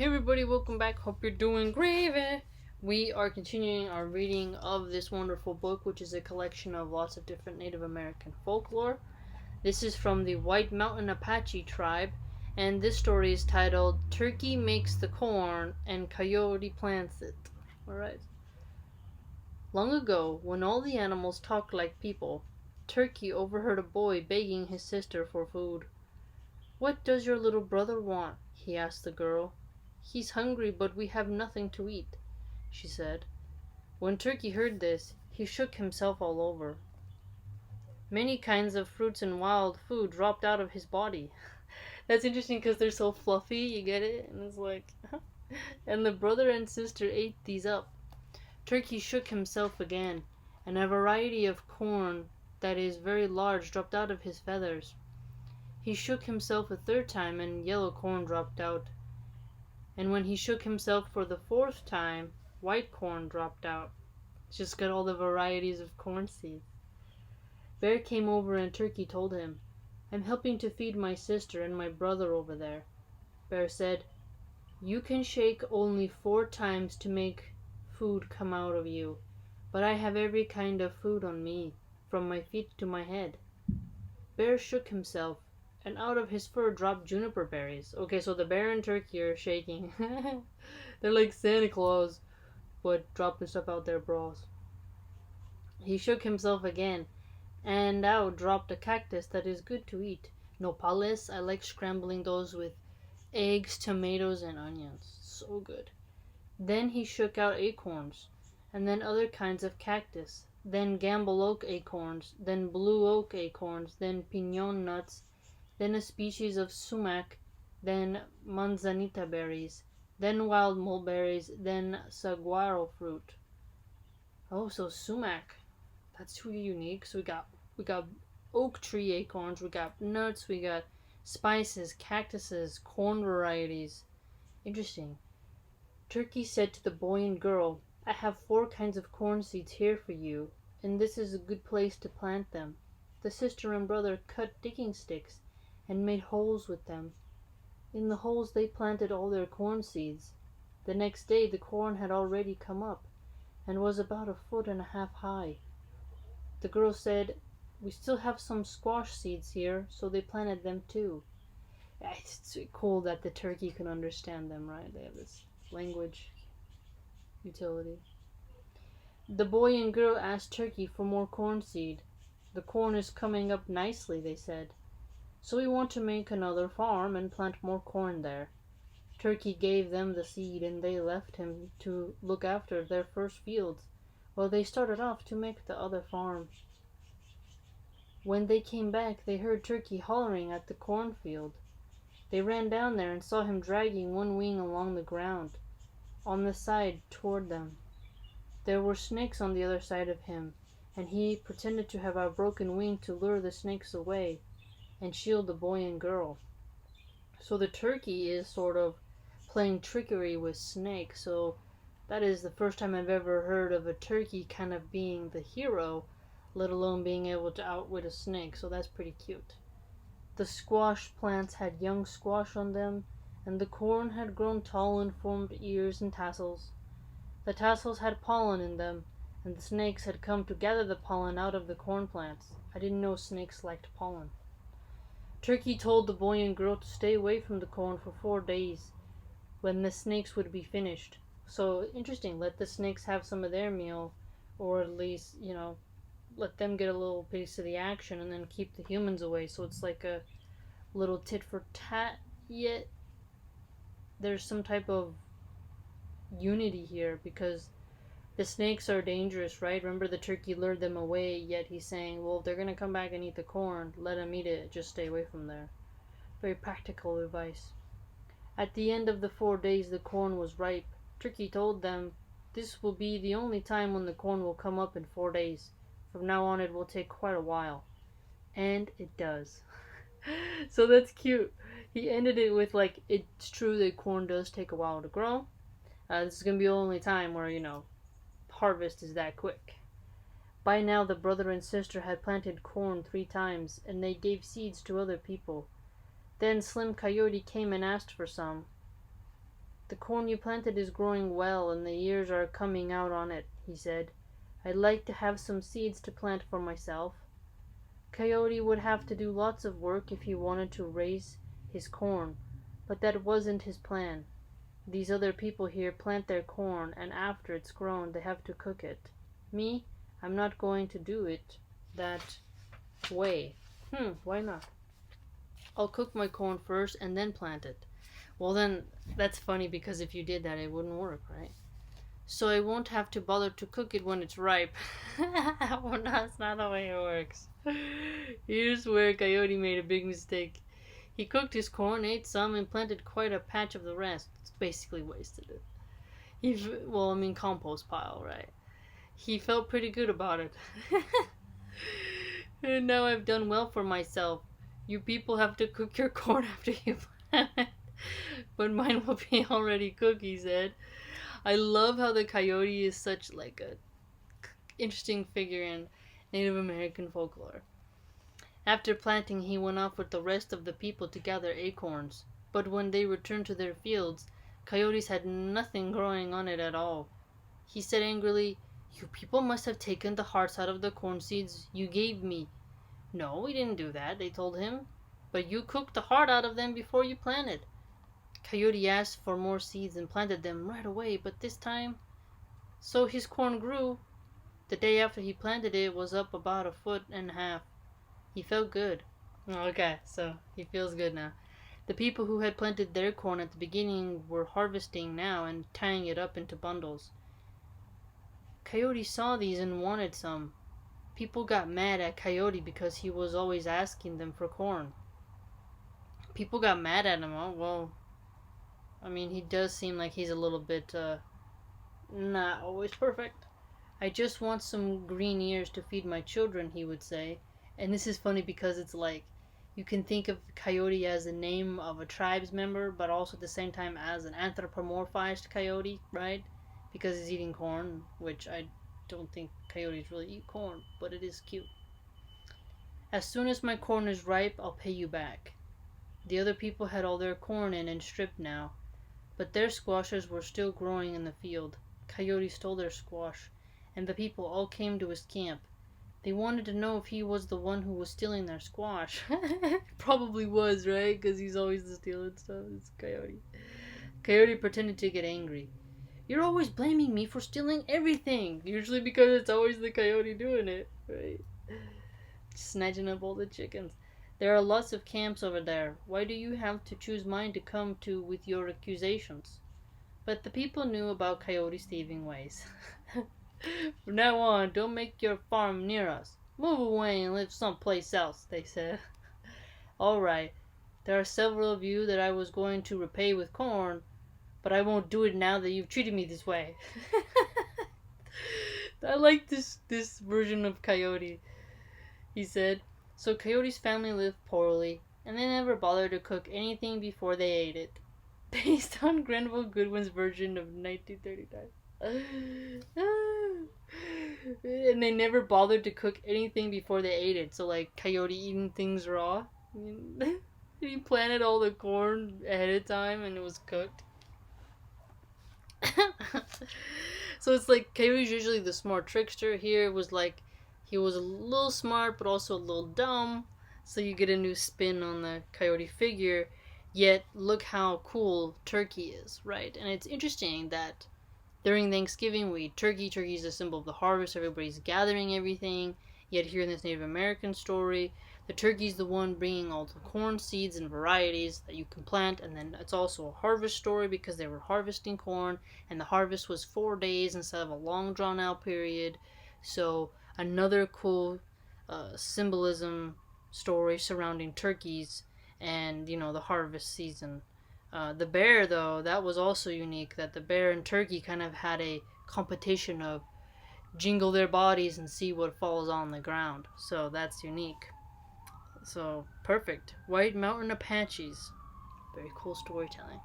Hey everybody, welcome back. Hope you're doing gravy. We are continuing our reading of this wonderful book, which is a collection of lots of different Native American folklore. This is from the White Mountain Apache tribe, and this story is titled Turkey Makes the Corn and Coyote Plants It. Alright. Long ago, when all the animals talked like people, Turkey overheard a boy begging his sister for food. "What does your little brother want?" he asked the girl. "He's hungry, but we have nothing to eat," she said. When Turkey heard this, he shook himself all over. Many kinds of fruits and wild food dropped out of his body. That's interesting because they're so fluffy, you get it? And it's like, and the brother and sister ate these up. Turkey shook himself again, and a variety of corn that is very large dropped out of his feathers. He shook himself a third time, and yellow corn dropped out. And when he shook himself for the fourth time, white corn dropped out. It's just got all the varieties of corn seeds. Bear came over and Turkey told him, "I'm helping to feed my sister and my brother over there." Bear said, "You can shake only 4 times to make food come out of you, but I have every kind of food on me, from my feet to my head." Bear shook himself, and out of his fur dropped juniper berries. Okay, so the bear and Turkey are shaking. They're like Santa Claus, but dropping stuff out their bras. He shook himself again, and out dropped a cactus that is good to eat. Nopales, I like scrambling those with eggs, tomatoes, and onions. So good. Then he shook out acorns, and then other kinds of cactus, then gamble oak acorns, then blue oak acorns, then pinon nuts, then a species of sumac, then manzanita berries, then wild mulberries, then saguaro fruit. Oh, so sumac. That's really unique. So we got oak tree acorns, we got nuts, we got spices, cactuses, corn varieties. Interesting. Turkey said to the boy and girl, "I have 4 kinds of corn seeds here for you, and this is a good place to plant them." The sister and brother cut digging sticks and made holes with them. In the holes they planted all their corn seeds. The next day the corn had already come up, and was about 1.5 feet high. The girl said, "We still have some squash seeds here," so they planted them too. Yeah, it's cool that the turkey can understand them, right? They have this language utility. The boy and girl asked Turkey for more corn seed. "The corn is coming up nicely," they said, "so we want to make another farm and plant more corn there." Turkey gave them the seed, and they left him to look after their first fields while they started off to make the other farm. When they came back, they heard Turkey hollering at the cornfield. They ran down there and saw him dragging one wing along the ground, on the side toward them. There were snakes on the other side of him, and he pretended to have a broken wing to lure the snakes away and shield the boy and girl. So the turkey is sort of playing trickery with snakes. So that is the first time I've ever heard of a turkey kind of being the hero, let alone being able to outwit a snake. So that's pretty cute. The squash plants had young squash on them, and the corn had grown tall and formed ears and tassels. The tassels had pollen in them, and the snakes had come to gather the pollen out of the corn plants. I didn't know snakes liked pollen. Turkey told the boy and girl to stay away from the corn for 4 days, when the snakes would be finished. So interesting, let the snakes have some of their meal, or at least, let them get a little piece of the action and then keep the humans away. So it's like a little tit for tat, yet there's some type of unity here because the snakes are dangerous, right? Remember, the turkey lured them away, yet he's saying, well, if they're going to come back and eat the corn, let them eat it, just stay away from there. Very practical advice. At the end of the 4 days, the corn was ripe. Turkey told them, "This will be the only time when the corn will come up in 4 days. From now on, it will take quite a while." And it does. So that's cute. He ended it with, like, it's true that corn does take a while to grow. This is going to be the only time where, harvest is that quick. By now the brother and sister had planted corn 3 times, and they gave seeds to other people. Then Slim Coyote came and asked for some. The corn you planted is growing well and the ears are coming out on it, he said. I'd like to have some seeds to plant for myself. Coyote would have to do lots of work if he wanted to raise his corn, but that wasn't his plan. These other people here plant their corn, and after it's grown, they have to cook it. Me, I'm not going to do it that way. Why not? I'll cook my corn first and then plant it. Well, then, that's funny because if you did that, it wouldn't work, right? So I won't have to bother to cook it when it's ripe. Well, no, that's not the way it works. Here's where Coyote made a big mistake. He cooked his corn, ate some, and planted quite a patch of the rest. It's basically wasted it. Compost pile, right? He felt pretty good about it. And now I've done well for myself. You people have to cook your corn after you plant it. But mine will be already cooked, he said. I love how the coyote is such like a interesting figure in Native American folklore. After planting, he went off with the rest of the people to gather acorns. But when they returned to their fields, coyotes had nothing growing on it at all. He said angrily, "You people must have taken the hearts out of the corn seeds you gave me." "No, we didn't do that," they told him. "But you cooked the heart out of them before you planted." Coyote asked for more seeds and planted them right away, but this time, so his corn grew. The day after he planted it was up about 1.5 feet. He felt good. Okay, so he feels good now. The people who had planted their corn at the beginning were harvesting now and tying it up into bundles. Coyote saw these and wanted some. People got mad at Coyote because he was always asking them for corn. People got mad at him. Oh, well, he does seem like he's a little bit, not always perfect. "I just want some green ears to feed my children," he would say. And this is funny because it's like, you can think of Coyote as the name of a tribes member, but also at the same time as an anthropomorphized coyote, right? Because he's eating corn, which I don't think coyotes really eat corn, but it is cute. "As soon as my corn is ripe, I'll pay you back." The other people had all their corn in and stripped now, but their squashes were still growing in the field. Coyote stole their squash, and the people all came to his camp. They wanted to know if he was the one who was stealing their squash. Probably was, right? Because he's always the stealing stuff. It's Coyote. Coyote pretended to get angry. "You're always blaming me for stealing everything." Usually because it's always the coyote doing it, right? Snatching up all the chickens. "There are lots of camps over there. Why do you have to choose mine to come to with your accusations?" But the people knew about Coyote's thieving ways. "From now on, don't make your farm near us. Move away and live someplace else," they said. "All right. There are several of you that I was going to repay with corn, but I won't do it now that you've treated me this way." I like this version of Coyote. He said, so Coyote's family lived poorly, and they never bothered to cook anything before they ate it. Based on Grenville Goodwin's version of 1939. And they never bothered to cook anything before they ate it. So like Coyote eating things raw. He planted all the corn ahead of time and it was cooked. So it's like Coyote's usually the smart trickster. Here it was like he was a little smart but also a little dumb. So you get a new spin on the Coyote figure. Yet look how cool Turkey is, right? And it's interesting that during Thanksgiving, we eat turkey. Turkey is a symbol of the harvest. Everybody's gathering everything. Yet here in this Native American story, the turkey's the one bringing all the corn seeds and varieties that you can plant. And then it's also a harvest story because they were harvesting corn. And the harvest was 4 days instead of a long drawn-out period. So another cool symbolism story surrounding turkeys and, the harvest season. The bear, though, that was also unique, that the bear and turkey kind of had a competition of jingle their bodies and see what falls on the ground. So that's unique. So, perfect. White Mountain Apaches. Very cool storytelling.